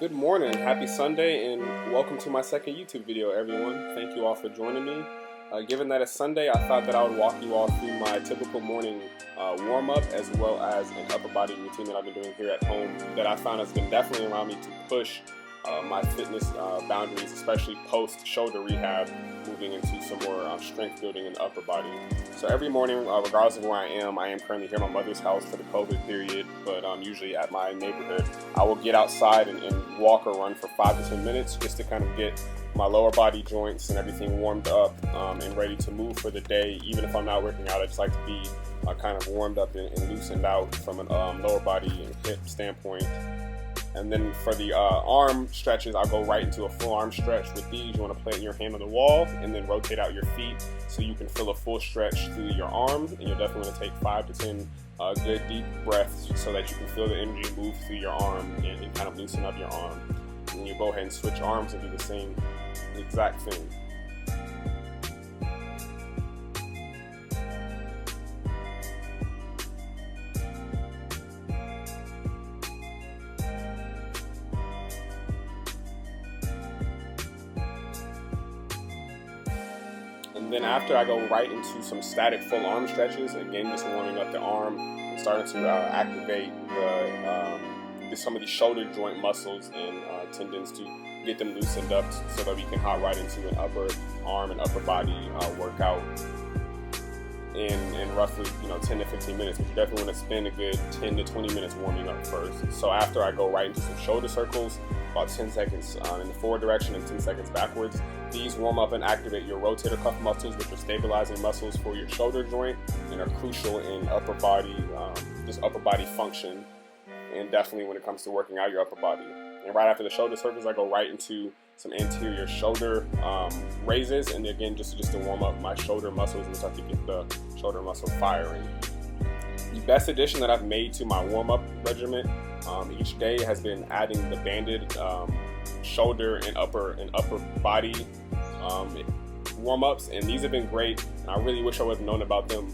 Good morning, happy Sunday, and welcome to my second YouTube video, everyone. Thank you all for joining me. Given that it's Sunday, I thought that I would walk you all through my typical morning warm-up as well as an upper body routine that I've been doing here at home that I found has been definitely allowing me to push my fitness boundaries, especially post-shoulder rehab, moving into some more strength building in the upper body. So every morning, regardless of where I am currently here at my mother's house for the COVID period, but usually at my neighborhood, I will get outside and walk or run for 5 to 10 minutes just to kind of get my lower body joints and everything warmed up and ready to move for the day. Even if I'm not working out, I just like to be kind of warmed up and loosened out from an lower body and hip standpoint. And then for the arm stretches, I'll go right into a full arm stretch. With these, you want to plant your hand on the wall and then rotate out your feet so you can feel a full stretch through your arm. And you'll definitely want to take 5 to 10 good deep breaths so that you can feel the energy move through your arm and kind of loosen up your arm. And you go ahead and switch arms and do the same exact thing. And then after, I go right into some static full arm stretches, again just warming up the arm and starting to activate some of the shoulder joint muscles and tendons to get them loosened up so that we can hop right into an upper arm and upper body workout in roughly 10 to 15 minutes. But you definitely want to spend a good 10 to 20 minutes warming up first. So after, I go right into some shoulder circles, about 10 seconds in the forward direction and 10 seconds backwards. These warm up and activate your rotator cuff muscles, which are stabilizing muscles for your shoulder joint and are crucial in upper body, just upper body function, and definitely when it comes to working out your upper body. And right after the shoulder circles, I go right into some anterior shoulder raises, and again just to warm up my shoulder muscles and start to get the shoulder muscle firing. The best addition that I've made to my warm-up regimen each day has been adding the banded shoulder and upper body warm-ups, and these have been great. And I really wish I would have known about them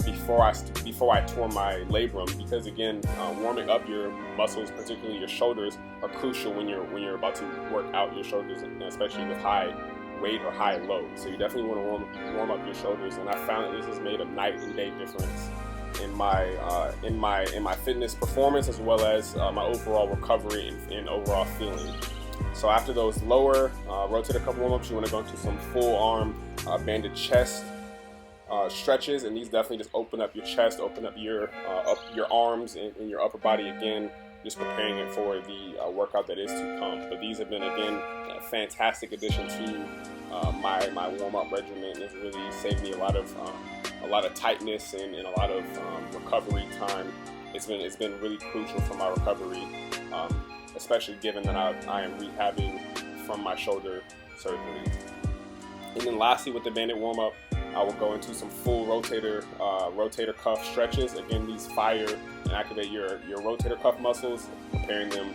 before I tore my labrum, because again, warming up your muscles, particularly your shoulders, are crucial when you're about to work out your shoulders, and especially with high weight or high load. So you definitely want to warm up your shoulders, and I found that this has made a night and day difference in my fitness performance, as well as my overall recovery and overall feeling. So after those lower rotator cuff warm-ups, you want to go into some full arm banded chest stretches, and these definitely just open up your chest, open up your arms and your upper body, again just preparing it for the workout that is to come. But these have been, again, a fantastic addition to my warm-up regimen. It's really saved me a lot of tightness and a lot of recovery time. It's been really crucial for my recovery, especially given that I am rehabbing from my shoulder surgery. And then lastly, with the banded warm-up, I will go into some full rotator cuff stretches. Again, these fire and activate your rotator cuff muscles, preparing them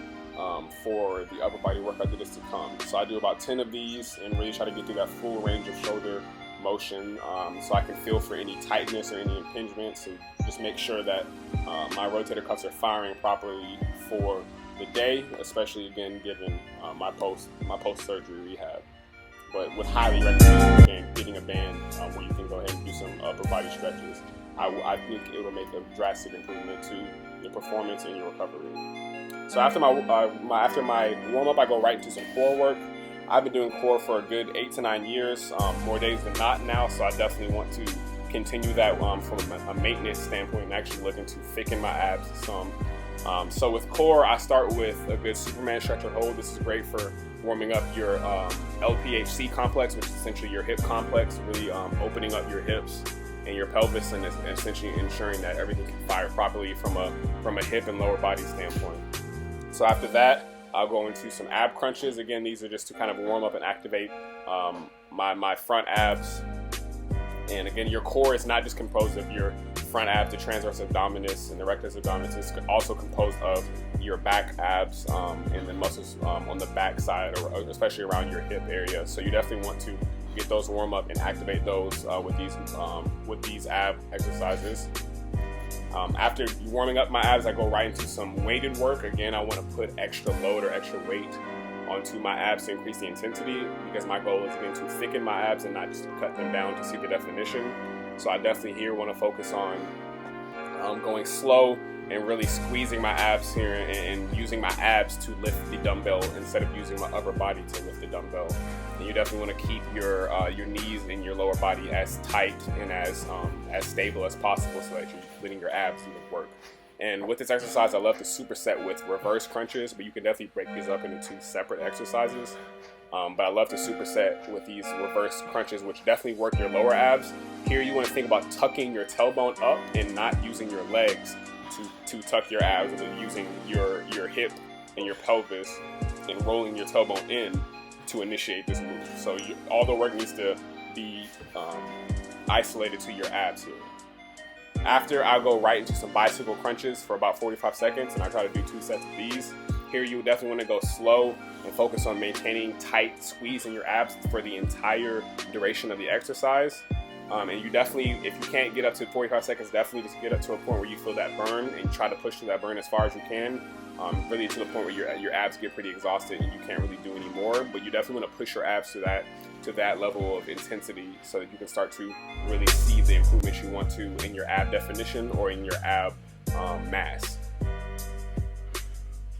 for the upper body workout that is to come. So I do about 10 of these and really try to get through that full range of shoulder motion, so I can feel for any tightness or any impingements, and just make sure that my rotator cuffs are firing properly for the day, especially again given my post-surgery rehab. But would highly recommend again getting a band where you can go ahead and do some upper body stretches. I think it will make a drastic improvement to your performance and your recovery. So after my warm-up, I go right into some core work. I've been doing core for a good 8 to 9 years, more days than not now, so I definitely want to continue that from a maintenance standpoint and actually looking to thicken my abs some. So with core, I start with a good Superman stretch or hold. This is great for warming up your LPHC complex, which is essentially your hip complex, really opening up your hips and your pelvis, and essentially ensuring that everything can fire properly from a hip and lower body standpoint. So after that, I'll go into some ab crunches. Again, these are just to kind of warm up and activate my front abs. And again, your core is not just composed of your front abs, the transverse abdominis and the rectus abdominis. It's also composed of your back abs and the muscles on the back side, or especially around your hip area. So you definitely want to get those warm up and activate those with these ab exercises. After warming up my abs, I go right into some weighted work. Again, I want to put extra load or extra weight onto my abs to increase the intensity, because my goal is again to thicken my abs and not just cut them down to see the definition. So I definitely here want to focus on going slow and really squeezing my abs here and using my abs to lift the dumbbell instead of using my upper body to lift the dumbbell. And you definitely want to keep your knees and your lower body as tight and as stable as possible so that you're letting your abs do the work. And with this exercise, I love to superset with reverse crunches, but you can definitely break these up into 2 separate exercises. But I love to superset with these reverse crunches, which definitely work your lower abs. Here you want to think about tucking your tailbone up and not using your legs to tuck your abs, but using your hip and your pelvis and rolling your tailbone in to initiate this move. So all the work needs to be isolated to your abs here. After, I'll go right into some bicycle crunches for about 45 seconds, and I try to do 2 sets of these. Here you definitely want to go slow and focus on maintaining tight squeeze in your abs for the entire duration of the exercise. And you definitely, if you can't get up to 45 seconds, definitely just get up to a point where you feel that burn and try to push through that burn as far as you can. Really to the point where your abs get pretty exhausted and you can't really do any more. But you definitely want to push your abs to that level of intensity so that you can start to really see the improvements you want to in your ab definition or in your ab mass.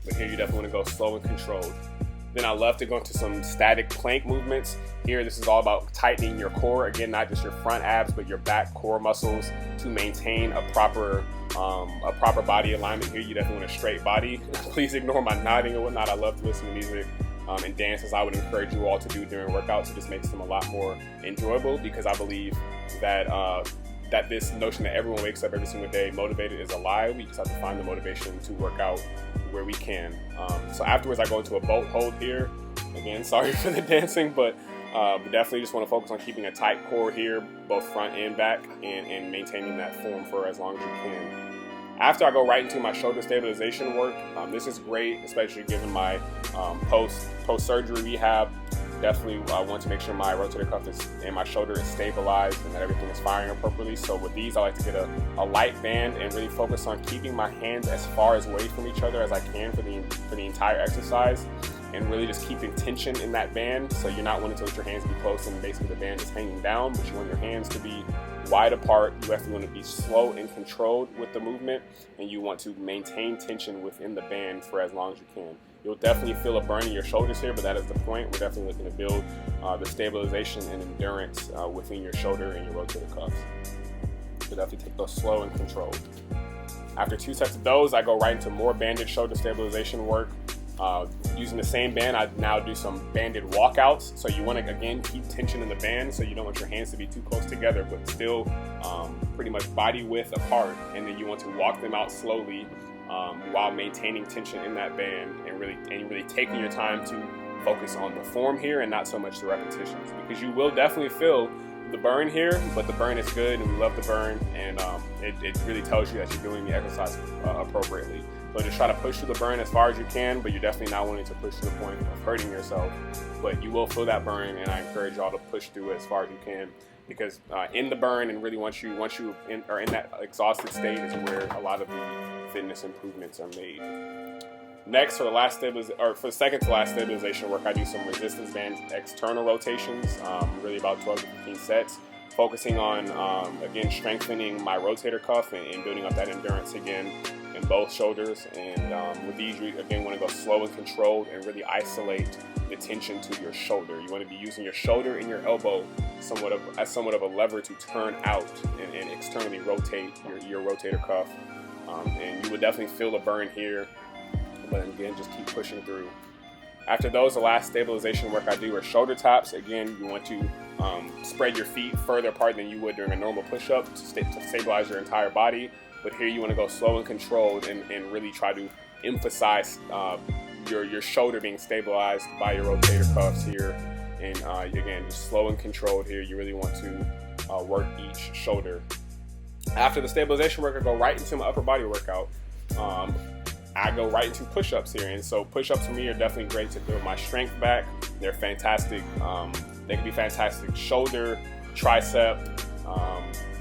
But here you definitely want to go slow and controlled. Then I love to go into some static plank movements. Here, this is all about tightening your core. Again, not just your front abs, but your back core muscles to maintain a proper body alignment. Here, you definitely want a straight body. Please ignore my nodding and whatnot. I love to listen to music and dances. I would encourage you all to do during workouts. It just makes them a lot more enjoyable, because I believe that that this notion that everyone wakes up every single day motivated is a lie. We just have to find the motivation to work out where we can. So afterwards, I go into a boat hold here. Again, sorry for the dancing, but definitely just want to focus on keeping a tight core here, both front and back, and maintaining that form for as long as you can. After, I go right into my shoulder stabilization work. This is great, especially given my post-surgery rehab. Definitely want to make sure my rotator cuff and my shoulder is stabilized and that everything is firing appropriately. So with these, I like to get a light band and really focus on keeping my hands as far away from each other as I can for the entire exercise, and really just keeping tension in that band. So you're not wanting to let your hands be close and basically the band is hanging down, but you want your hands to be wide apart. You definitely want to be slow and controlled with the movement, and you want to maintain tension within the band for as long as you can. You'll definitely feel a burn in your shoulders here, but that is the point. We're definitely looking to build the stabilization and endurance within your shoulder and your rotator cuffs. So definitely take those slow and controlled. After 2 sets of those, I go right into more banded shoulder stabilization work. Using the same band, I now do some banded walkouts. So you want to, again, keep tension in the band, so you don't want your hands to be too close together, but still pretty much body width apart. And then you want to walk them out slowly while maintaining tension in that band, and really taking your time to focus on the form here and not so much the repetitions, because you will definitely feel the burn here, but the burn is good and we love the burn, and it really tells you that you're doing the exercise appropriately. So just try to push through the burn as far as you can, but you're definitely not wanting to push to the point of hurting yourself. But you will feel that burn, and I encourage y'all to push through it as far as you can, because in the burn, and really once you are in that exhausted state, is where a lot of the fitness improvements are made. Next, for the second to last stabilization work, I do some resistance band external rotations, really about 12 to 15 sets, focusing on, again, strengthening my rotator cuff and building up that endurance again in both shoulders. And with these, you again want to go slow and controlled and really isolate the tension to your shoulder. You want to be using your shoulder and your elbow as somewhat of a lever to turn out and externally rotate your rotator cuff. And you would definitely feel the burn here, but again, just keep pushing through. After those, the last stabilization work I do are shoulder taps. Again, you want to spread your feet further apart than you would during a normal push-up to stabilize your entire body. But here you want to go slow and controlled and really try to emphasize your shoulder being stabilized by your rotator cuffs here. And again, just slow and controlled here. You really want to work each shoulder. After the stabilization work, I go right into my upper body workout. I go right into push-ups here, and so push-ups for me are definitely great to build my strength back. They're fantastic. They can be fantastic shoulder, tricep,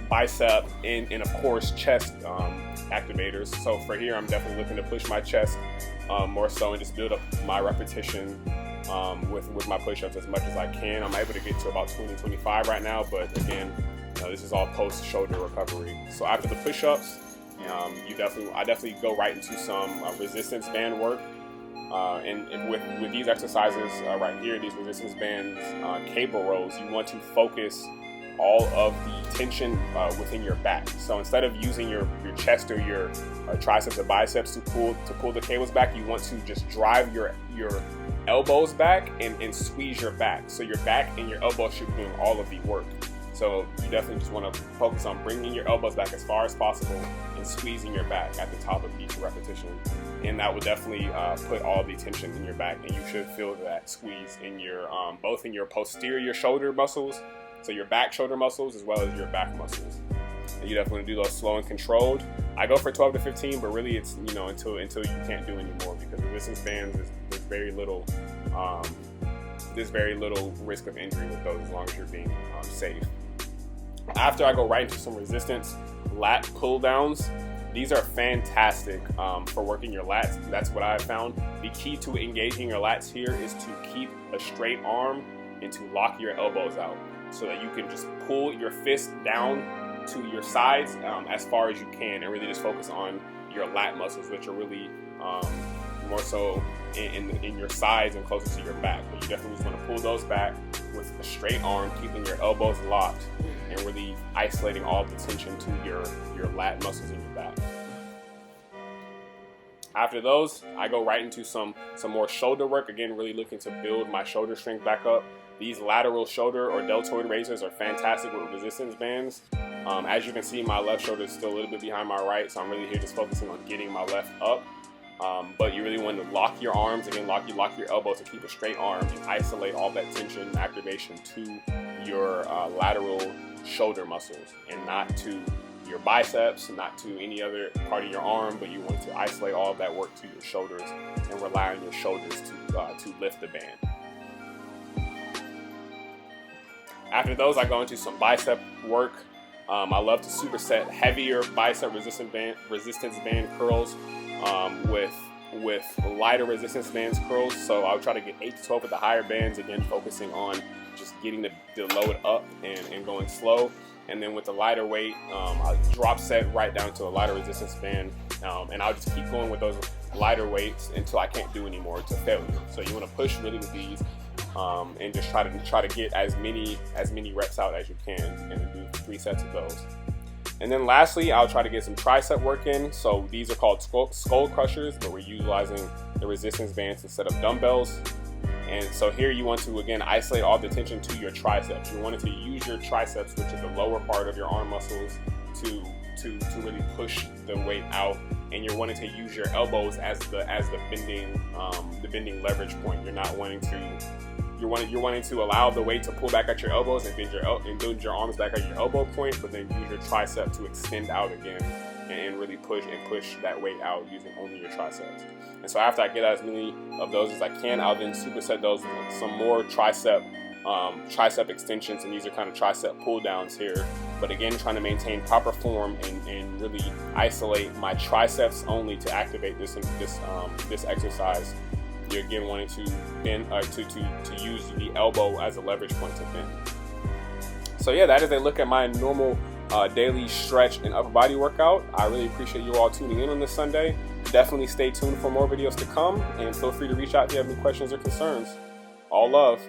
bicep, and of course chest activators. So for here, I'm definitely looking to push my chest more so and just build up my repetition with my push-ups as much as I can. I'm able to get to about 20-25 right now, but again, this is all post-shoulder recovery. So after the push-ups, I definitely go right into some resistance band work. And with these exercises right here, these resistance bands, cable rows, you want to focus all of the tension within your back. So instead of using your chest or your triceps or biceps to pull the cables back, you want to just drive your elbows back and squeeze your back. So your back and your elbows should be doing all of the work. So you definitely just want to focus on bringing your elbows back as far as possible and squeezing your back at the top of each repetition. And that will definitely put all the tension in your back, and you should feel that squeeze in your both in your posterior shoulder muscles, so your back shoulder muscles, as well as your back muscles. And you definitely do those slow and controlled. I go for 12 to 15, but really it's until you can't do anymore, because resistance bands there's very little risk of injury with those as long as you're being safe. After, I go right into some resistance lat pull downs. These are fantastic for working your lats. That's what I've found. The key to engaging your lats here is to keep a straight arm and to lock your elbows out, so that you can just pull your fist down to your sides as far as you can, and really just focus on your lat muscles, which are really more so in your sides and closer to your back. But you definitely just want to pull those back with a straight arm, keeping your elbows locked, and really isolating all the tension to your lat muscles in your back. After those, I go right into some more shoulder work. Again, really looking to build my shoulder strength back up. These lateral shoulder or deltoid raises are fantastic with resistance bands. As you can see, my left shoulder is still a little bit behind my right, so I'm really here just focusing on getting my left up. But you really want to lock your arms, again, lock your elbows to keep a straight arm and isolate all that tension and activation to your lateral shoulder muscles, and not to your biceps, not to any other part of your arm, but you want to isolate all of that work to your shoulders and rely on your shoulders to lift the band. After those, I go into some bicep work. I love to superset heavier bicep resistance band curls with lighter resistance bands curls. So I'll try to get 8 to 12 with the higher bands, again focusing on just getting the load up and going slow. And then with the lighter weight, I'll drop set right down to a lighter resistance band, and I'll just keep going with those lighter weights until I can't do anymore, to failure. So you want to push really with these, and just try to get as many reps out as you can, and then do 3 sets of those. And then lastly, I'll try to get some tricep work in. So these are called skull crushers, but we're utilizing the resistance bands instead of dumbbells. And so here you want to, again, isolate all the tension to your triceps. You want to use your triceps, which is the lower part of your arm muscles, to really push the weight out. And you're wanting to use your elbows as the bending leverage point. You're wanting to allow the weight to pull back at your elbows and build your arms back at your elbow point, but then use your tricep to extend out again and really push that weight out using only your triceps. And so after I get as many of those as I can, I'll then superset those with some more tricep extensions, and these are kind of tricep pull downs here. But again, trying to maintain proper form and really isolate my triceps only to activate this exercise. You're again wanting to bend to use the elbow as a leverage point to bend. So yeah, that is a look at my normal daily stretch and upper body workout. I really appreciate you all tuning in on this Sunday. Definitely stay tuned for more videos to come, and feel free to reach out if you have any questions or concerns. All love.